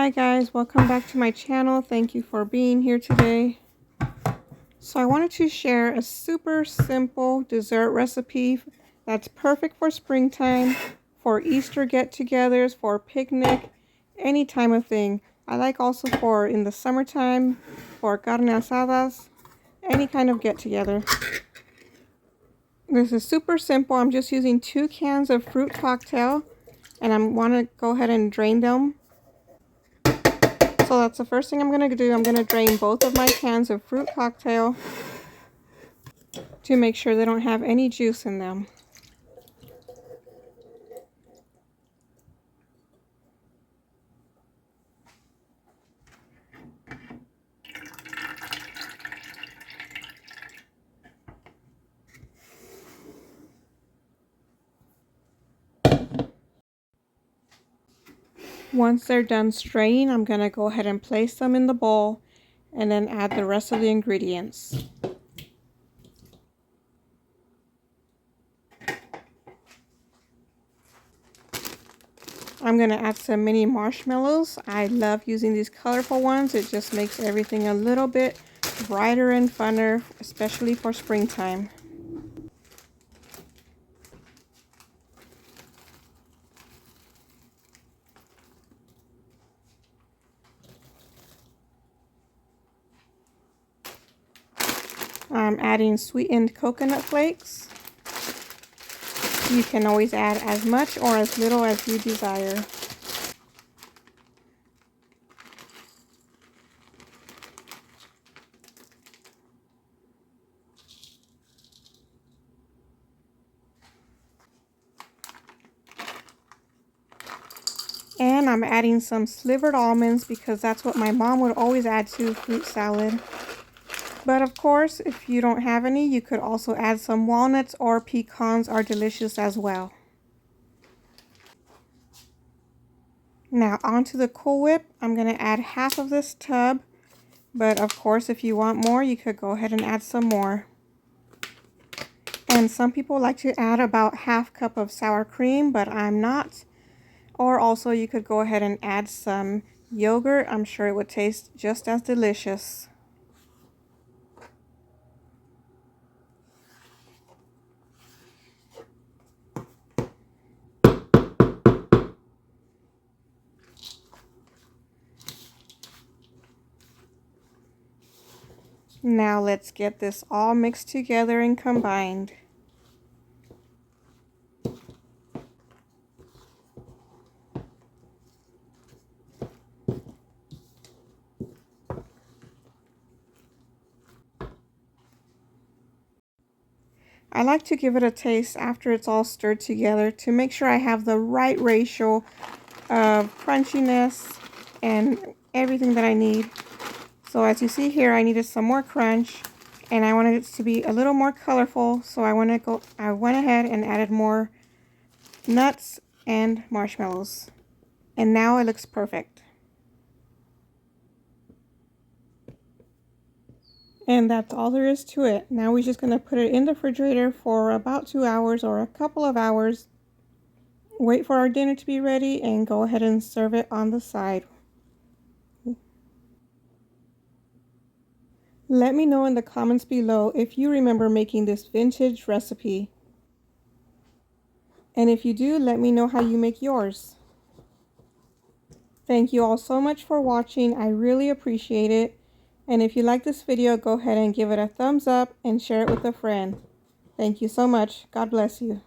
Hi guys, welcome back to my channel. Thank you for being here today. So I wanted to share a super simple dessert recipe that's perfect for springtime, for Easter get-togethers, for picnic, any time of thing. I like also for in the summertime, for carne asadas, any kind of get-together. This is super simple. I'm just using 2 cans of fruit cocktail, and I want to go ahead and drain them. So that's the first thing I'm going to do. I'm going to drain both of my cans of fruit cocktail to make sure they don't have any juice in them. Once they're done straining, I'm going to go ahead and place them in the bowl and then add the rest of the ingredients. I'm going to add some mini marshmallows. I love using these colorful ones. It just makes everything a little bit brighter and funner, especially for springtime. I'm adding sweetened coconut flakes. You can always add as much or as little as you desire. And I'm adding some slivered almonds because that's what my mom would always add to fruit salad. But of course, if you don't have any, you could also add some walnuts or pecans, are delicious as well. Now onto the Cool Whip. I'm going to add half of this tub. But of course, if you want more, you could go ahead and add some more. And some people like to add about half cup of sour cream, but I'm not. Or also you could go ahead and add some yogurt. I'm sure it would taste just as delicious. Now let's get this all mixed together and combined. I like to give it a taste after it's all stirred together to make sure I have the right ratio of crunchiness and everything that I need. So as you see here, I needed some more crunch and I wanted it to be a little more colorful, so I went ahead and added more nuts and marshmallows. And now it looks perfect. And that's all there is to it. Now we're just going to put it in the refrigerator for about 2 hours or a couple of hours. Wait for our dinner to be ready and go ahead and serve it on the side. Let me know in the comments below if you remember making this vintage recipe. And if you do, let me know how you make yours. Thank you all so much for watching. I really appreciate it. And if you like this video, go ahead and give it a thumbs up and share it with a friend. Thank you so much. God bless you.